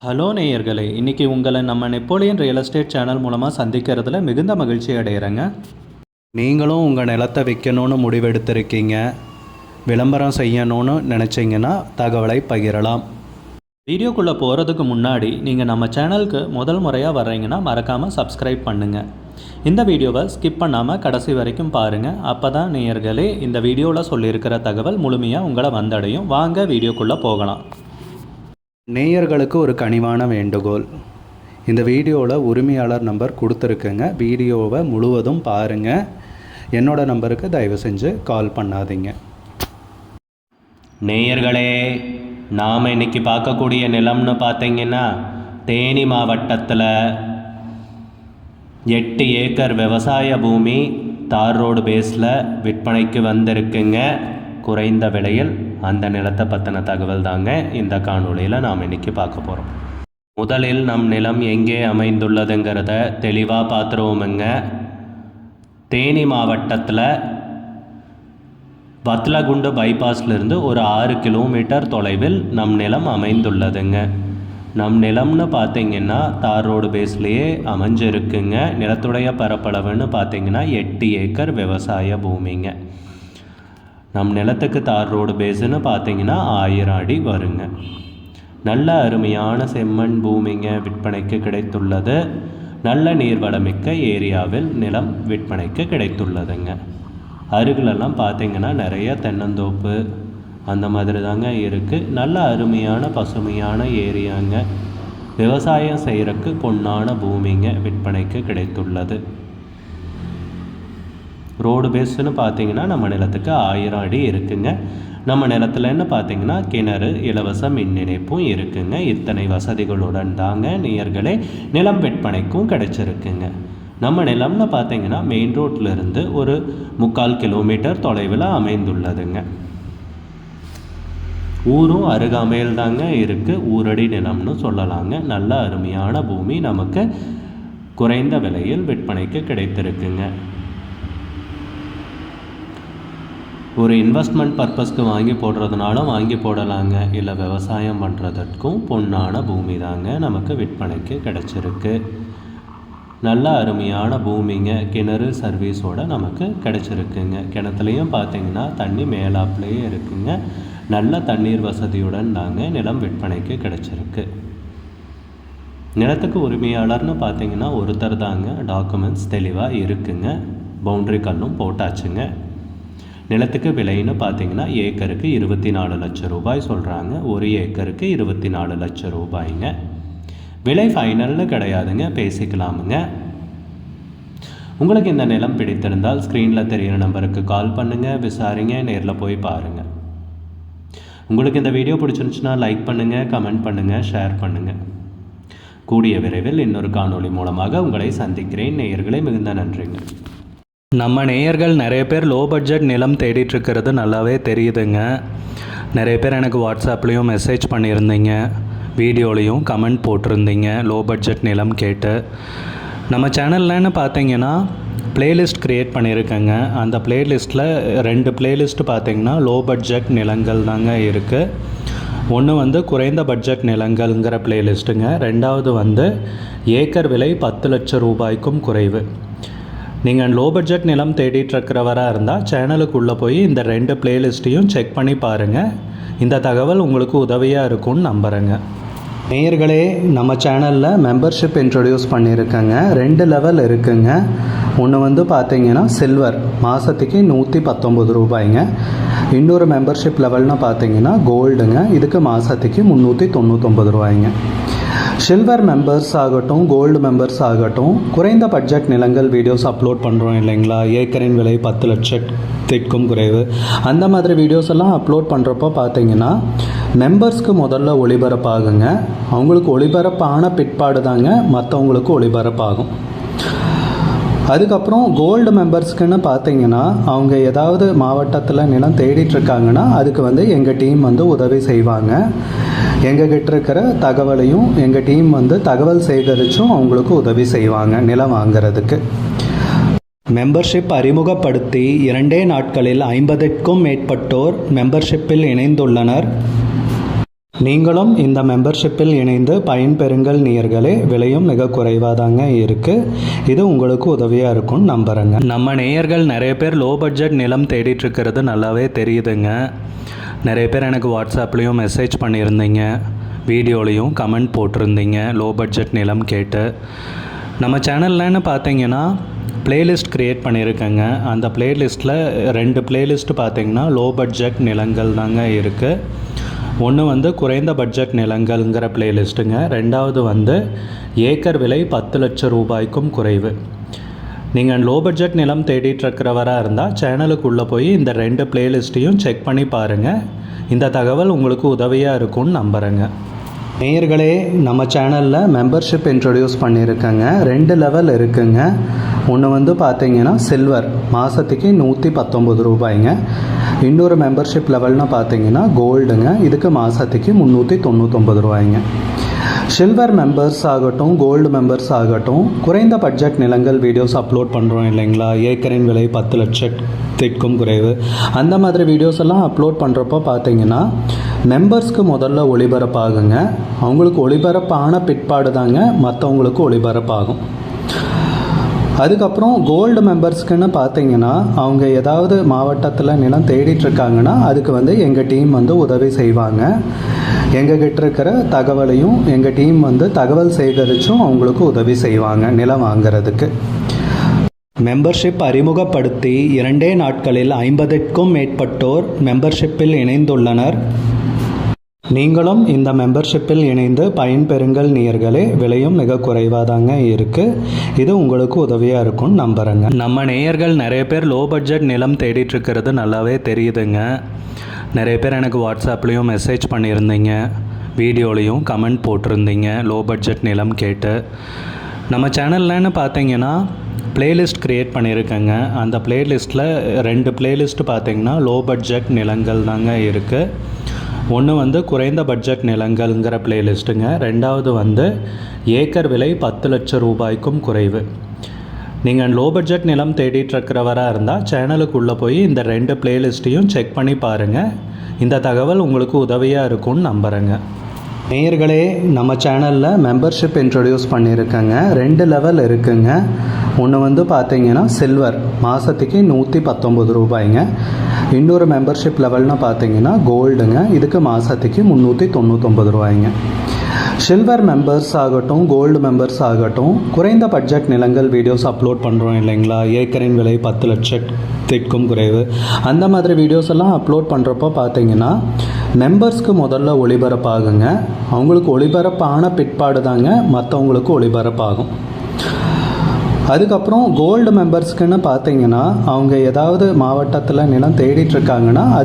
Hello நேயர்களே, இன்றைக்கி உங்களை நம்ம நெப்போலியன் ரியல் எஸ்டேட் சேனல் மூலமாக சந்திக்கிறதுல மிகுந்த மகிழ்ச்சி அடைகிறேங்க. நீங்களும் உங்கள் நிலத்தை விற்கணும்னு முடிவெடுத்திருக்கீங்க, விளம்பரம் செய்யணும்னு நினச்சிங்கன்னா தகவலை பகிரலாம். வீடியோக்குள்ளே போகிறதுக்கு முன்னாடி நீங்கள் நம்ம சேனலுக்கு முதல் முறையாக வர்றீங்கன்னா மறக்காமல் சப்ஸ்கிரைப் பண்ணுங்கள். இந்த வீடியோவை ஸ்கிப் பண்ணாமல் கடைசி வரைக்கும் பாருங்கள். அப்போ தான் நேயர்களே இந்த வீடியோவில் சொல்லியிருக்கிற தகவல் முழுமையாக உங்களை வந்தடையும். வாங்க வீடியோக்குள்ளே போகலாம். நேயர்களுக்கு ஒரு கனிவான வேண்டுகோள், இந்த வீடியோவில் உரிமையாளர் நம்பர் கொடுத்துருக்குங்க. வீடியோவை முழுவதும் பாருங்கள். என்னோடய நம்பருக்கு தயவு செஞ்சு கால் பண்ணாதீங்க. நேயர்களே, நாம் இன்றைக்கி பார்க்கக்கூடிய நிலம்னு பார்த்தீங்கன்னா தேனி மாவட்டத்தில் 8 ஏக்கர் விவசாய பூமி தார் ரோடு பேஸில் விற்பனைக்கு வந்திருக்குங்க. குறைந்த விலையில் அந்த நிலத்தை பற்றின தகவல் தாங்க இந்த காணொளியில் நாம் இன்றைக்கி பார்க்க போகிறோம். முதலில் நம் நிலம் எங்கே அமைந்துள்ளதுங்கிறத தெளிவாக பார்த்துருவோமுங்க. தேனி மாவட்டத்தில் வத்லகுண்டு பைபாஸ்லேருந்து ஒரு 6 கிலோமீட்டர் தொலைவில் நம் நிலம் அமைந்துள்ளதுங்க. நம் நிலம்னு பார்த்திங்கன்னா தார் ரோடு பேஸ்லேயே அமைஞ்சிருக்குங்க. நிலத்துடைய பரப்பளவுன்னு பார்த்திங்கன்னா 8 ஏக்கர் விவசாய பூமிங்க. நம் நிலத்துக்கு தார் ரோடு பேஸுன்னு பார்த்தீங்கன்னா 1000 அடி வருங்க. நல்ல அருமையான செம்மண் பூமிங்க விற்பனைக்கு கிடைத்துள்ளது. நல்ல நீர்வளமிக்க ஏரியாவில் நிலம் விற்பனைக்கு கிடைத்துள்ளதுங்க. அருகிலெல்லாம் பார்த்தீங்கன்னா நிறைய தென்னந்தோப்பு அந்த மாதிரி தாங்க இருக்குது. நல்ல அருமையான பசுமையான ஏரியாங்க. விவசாயம் செய்கிறக்கு பொன்னான பூமிங்க விற்பனைக்கு கிடைத்துள்ளது. ரோடு பேஸ்ன்னு பார்த்தீங்கன்னா நம்ம நிலத்துக்கு 1000 அடி இருக்குங்க. நம்ம நிலத்துலன்னு பார்த்தீங்கன்னா கிணறு, இலவச மின் இணைப்பும் இருக்குங்க. இத்தனை வசதிகளுடன் தாங்க நேயர்களே நிலம் விற்பனைக்கும் கிடைச்சிருக்குங்க. நம்ம நிலம்னு பார்த்தீங்கன்னா மெயின் ரோட்லேருந்து ஒரு 3/4 கிலோமீட்டர் தொலைவில் அமைந்துள்ளதுங்க. ஊரும் அருகாமையில் தாங்க இருக்குது. ஊரடி நிலம்னு சொல்லலாங்க. நல்ல அருமையான பூமி நமக்கு குறைந்த விலையில் விற்பனைக்கு கிடைத்திருக்குங்க. ஒரு இன்வெஸ்ட்மெண்ட் பர்பஸ்க்கு வாங்கி போடுறதுனாலும் வாங்கி போடலாங்க. இல்லை விவசாயம் பண்ணுறதுக்கும் பொன்னான பூமி தாங்க நமக்கு விற்பனைக்கு கிடச்சிருக்கு. நல்ல அருமையான பூமிங்க. கிணறு சர்வீஸோடு நமக்கு கிடச்சிருக்குங்க. கிணத்துலையும் பார்த்திங்கன்னா தண்ணி மேலாப்லேயே இருக்குங்க. நல்ல தண்ணீர் வசதியுடன் தாங்க நிலம் விற்பனைக்கு கிடச்சிருக்கு. நிலத்துக்கு உரிமையாளர்னு பார்த்திங்கன்னா ஒருத்தர் தாங்க. டாக்குமெண்ட்ஸ் தெளிவாக இருக்குங்க. பவுண்ட்ரி கல்லும் போட்டாச்சுங்க. நிலத்துக்கு விலைன்னு பார்த்தீங்கன்னா ஏக்கருக்கு 24 லட்சம் ரூபாய் சொல்கிறாங்க. ஒரு ஏக்கருக்கு 24 லட்சம் ரூபாய்ங்க. விலை ஃபைனல்னு கிடையாதுங்க, பேசிக்கலாமுங்க. உங்களுக்கு இந்த நிலம் பிடித்திருந்தால் ஸ்க்ரீனில் தெரிகிற நம்பருக்கு கால் பண்ணுங்கள், விசாரிங்க, நேரில் போய் பாருங்கள். உங்களுக்கு இந்த வீடியோ பிடிச்சிருந்துச்சுன்னா லைக் பண்ணுங்கள், கமெண்ட் பண்ணுங்கள், ஷேர் பண்ணுங்கள். கூடிய விரைவில் இன்னொரு காணொளி மூலமாக உங்களை சந்திக்கிறேன். நேயர்களே, மிகுந்த நன்றிங்க. நம்ம நேயர்கள் நிறைய பேர் லோ பட்ஜெட் நிலம் தேடிட்டுருக்கிறது நல்லாவே தெரியுதுங்க. நிறைய பேர் எனக்கு வாட்ஸ்அப்லேயும் மெசேஜ் பண்ணியிருந்தீங்க, வீடியோலையும் கமெண்ட் போட்டிருந்தீங்க லோ பட்ஜெட் நிலம் கேட்டு. நம்ம சேனல்லன்னு பார்த்தீங்கன்னா ப்ளேலிஸ்ட் க்ரியேட் பண்ணியிருக்கேங்க. அந்த ப்ளேலிஸ்ட்டில் 2 ப்ளேலிஸ்ட்டு பார்த்திங்கன்னா லோ பட்ஜெட் நிலங்கள் தாங்க இருக்குது. ஒன்று குறைந்த பட்ஜெட் நிலங்கள்ங்கிற ப்ளேலிஸ்ட்டுங்க. 2வது ஏக்கர் விலை 10 லட்சம் ரூபாய்க்கும் குறைவு. நீங்கள் லோ பட்ஜெட் நிலம் தேடிட்டுருக்கிறவராக இருந்தால் சேனலுக்குள்ளே போய் இந்த 2 ப்ளேலிஸ்ட்டையும் செக் பண்ணி பாருங்கள். இந்த தகவல் உங்களுக்கு உதவியாக இருக்கும்னு நம்புகிறேங்க. நேயர்களே, நம்ம சேனலில் மெம்பர்ஷிப் இன்ட்ரடியூஸ் பண்ணியிருக்கேங்க. 2 லெவல் இருக்குங்க. ஒன்று பார்த்தீங்கன்னா சில்வர், மாதத்துக்கு 119 ரூபாய்ங்க. இன்னொரு மெம்பர்ஷிப் லெவல்னு பார்த்தீங்கன்னா கோல்டுங்க. இதுக்கு மாதத்துக்கு 399 ரூபாய்ங்க. சில்வர் மெம்பர்ஸ் ஆகட்டும், கோல்டு மெம்பர்ஸ் ஆகட்டும், குறைந்த பட்ஜெட் நிலங்கள் வீடியோஸ் அப்லோட் பண்ணுறோம் இல்லைங்களா, ஏக்கரின் விலை 10 லட்சத்திற்கும் குறைவு, அந்த மாதிரி வீடியோஸ் எல்லாம் அப்லோட் பண்ணுறப்போ பார்த்தீங்கன்னா மெம்பர்ஸ்க்கு முதல்ல ஒளிபரப்பாகுங்க. அவங்களுக்கு ஒளிபரப்பான பிற்பாடு தாங்க மற்றவங்களுக்கு ஒளிபரப்பாகும். அதுக்கப்புறம் கோல்டு மெம்பர்ஸ்க்குன்னு பார்த்தீங்கன்னா அவங்க ஏதாவது மாவட்டத்தில் நிலம் தேடிட்டுருக்காங்கன்னா அதுக்கு எங்கள் டீம் உதவி செய்வாங்க. எங்ககிட்ட இருக்கிற தகவலையும் எங்கள் டீம் தகவல் சேகரித்தும் அவங்களுக்கு உதவி செய்வாங்க நிலம் வாங்கிறதுக்கு. மெம்பர்ஷிப் அறிமுகப்படுத்தி 2 நாட்களில் 50க்கும் மேற்பட்டோர் மெம்பர்ஷிப்பில் இணைந்துள்ளனர். நீங்களும் இந்த மெம்பர்ஷிப்பில் இணைந்து பயன்பெறுங்கள் நேயர்களே. விலையும் மிக குறைவாக தாங்க இருக்குது. இது உங்களுக்கு உதவியாக இருக்கும்னு நம்புகிறேங்க. நம்ம நேயர்கள் நிறைய பேர் லோ பட்ஜெட் நிலம் தேடிட்டு இருக்கிறது நல்லாவே தெரியுதுங்க. நிறைய பேர் எனக்கு வாட்ஸ்அப்லேயும் மெசேஜ் பண்ணியிருந்தீங்க, வீடியோலையும் கமெண்ட் போட்டிருந்தீங்க லோ பட்ஜெட் நிலம் கேட்டு. நம்ம சேனல்லன்னு பார்த்தீங்கன்னா பிளேலிஸ்ட் க்ரியேட் பண்ணியிருக்கேங்க. அந்த பிளேலிஸ்ட்டில் 2 பிளேலிஸ்ட்டு பார்த்தீங்கன்னா லோ பட்ஜெட் நிலங்கள் தாங்க இருக்குது. ஒன்று வந்து குறைந்த பட்ஜெட் நிலங்கள்ங்கிற பிளேலிஸ்ட்டுங்க. ரெண்டாவது வந்து ஏக்கர் விலை 10 லட்சம் ரூபாய்க்கும் குறைவு. நீங்கள் லோ பட்ஜெட் நிலம் தேடிட்டு இருக்கிறவராக இருந்தால் சேனலுக்குள்ளே போய் இந்த 2 பிளேலிஸ்ட்டையும் செக் பண்ணி பாருங்கள். இந்த தகவல் உங்களுக்கு உதவியாக இருக்கும்னு நம்புகிறேங்க. நேயர்களே, நம்ம சேனலில் மெம்பர்ஷிப் இன்ட்ரடியூஸ் பண்ணியிருக்கேங்க. 2 லெவல் இருக்குங்க. ஒன்று வந்து பார்த்தீங்கன்னா சில்வர், மாதத்துக்கு 119 ரூபாய்ங்க. இன்னொரு மெம்பர்ஷிப் லெவல்னு பார்த்தீங்கன்னா கோல்டுங்க. இதுக்கு மாதத்துக்கு 399 ரூபாய்ங்க. சில்வர் மெம்பர்ஸ் ஆகட்டும், கோல்டு மெம்பர்ஸ் ஆகட்டும், குறைந்த பட்ஜெட் நிலங்கள் வீடியோஸ் அப்லோட் பண்ணுறோம் இல்லைங்களா, ஏக்கரின் விலை 10 லட்சத்திற்கும் குறைவு, அந்த மாதிரி வீடியோஸ் எல்லாம் அப்லோட் பண்ணுறப்போ பார்த்தீங்கன்னா மெம்பர்ஸ்க்கு முதல்ல ஒளிபரப்பாகுங்க. அவங்களுக்கு ஒளிபரப்பான பிற்பாடு தாங்க மற்றவங்களுக்கு ஒளிபரப்பாகும். அதுக்கப்புறம் கோல்டு மெம்பர்ஸ்க்குன்னு பார்த்தீங்கன்னா அவங்க ஏதாவது மாவட்டத்தில் நிலம் தேடிட்டுருக்காங்கன்னா அதுக்கு வந்து எங்கள் டீம் வந்து உதவி செய்வாங்க. எங்ககிட்ட இருக்கிற தகவலையும் எங்கள் டீம் வந்து தகவல் சேகரித்தும் அவங்களுக்கு உதவி செய்வாங்க நிலம் வாங்கிறதுக்கு. மெம்பர்ஷிப் அறிமுகப்படுத்தி 2 நாட்களில் 50க்கும் மேற்பட்டோர் மெம்பர்ஷிப்பில் இணைந்துள்ளனர். நீங்களும் இந்த மெம்பர்ஷிப்பில் இணைந்து பயன்பெறுங்கள் நேயர்களே. விலையும் மிக குறைவாக தாங்க இருக்குது. இது உங்களுக்கு உதவியாக இருக்கும்னு நம்புகிறேங்க. நம்ம நேயர்கள் நிறைய பேர் லோ பட்ஜெட் நிலம் தேடிட்டு இருக்கிறது நல்லாவே தெரியுதுங்க. நிறைய பேர் எனக்கு வாட்ஸ்அப்லேயும் மெசேஜ் பண்ணியிருந்தீங்க, வீடியோலையும் கமெண்ட் போட்டிருந்தீங்க லோ பட்ஜெட் நிலம் கேட்டு. நம்ம சேனல்லன்னு பார்த்தீங்கன்னா பிளேலிஸ்ட் க்ரியேட் பண்ணியிருக்கேங்க. அந்த பிளேலிஸ்ட்டில் 2 பிளேலிஸ்ட்டு பார்த்தீங்கன்னா லோ பட்ஜெட் நிலங்கள் தாங்க இருக்குது. ஒன்று வந்து குறைந்த பட்ஜெட் நிலங்கள்ங்கிற பிளேலிஸ்ட்டுங்க. ரெண்டாவது வந்து ஏக்கர் விலை 10 லட்சம் ரூபாய்க்கும் குறைவு. நீங்கள் லோ பட்ஜெட் நிலம் தேடிட்டு இருக்கிறவராக இருந்தால் சேனலுக்குள்ளே போய் இந்த 2 பிளேலிஸ்ட்டையும் செக் பண்ணி பாருங்கள். இந்த தகவல் உங்களுக்கு உதவியாக இருக்கும்னு நம்புகிறேங்க. நேயர்களே, நம்ம சேனலில் மெம்பர்ஷிப் இன்ட்ரடியூஸ் பண்ணியிருக்கேங்க. 2 லெவல் இருக்குங்க. ஒன்று வந்து பார்த்தீங்கன்னா சில்வர், மாதத்துக்கு 119 ரூபாய்ங்க. இன்னொரு மெம்பர்ஷிப் லெவல்னு பார்த்தீங்கன்னா கோல்டுங்க. இதுக்கு மாதத்துக்கு 399 ரூபாய்ங்க. சில்வர் மெம்பர்ஸ் ஆகட்டும், கோல்டு மெம்பர்ஸ் ஆகட்டும், குறைந்த பட்ஜெட் நிலங்கள் வீடியோஸ் அப்லோட் பண்ணுறோம் இல்லைங்களா, ஏக்கரின் விலை 10 லட்சத்திற்கும் குறைவு, அந்த மாதிரி வீடியோஸ் எல்லாம் அப்லோட் பண்ணுறப்போ பார்த்தீங்கன்னா மெம்பர்ஸ்க்கு முதல்ல ஒளிபரப்பாகுங்க. அவங்களுக்கு ஒளிபரப்பான பிற்பாடு தாங்க மற்றவங்களுக்கு ஒளிபரப்பாகும். அதுக்கப்புறம் கோல்டு மெம்பர்ஸ்க்குன்னு பார்த்தீங்கன்னா அவங்க ஏதாவது மாவட்டத்தில் நிலம் தேடிட்டுருக்காங்கன்னா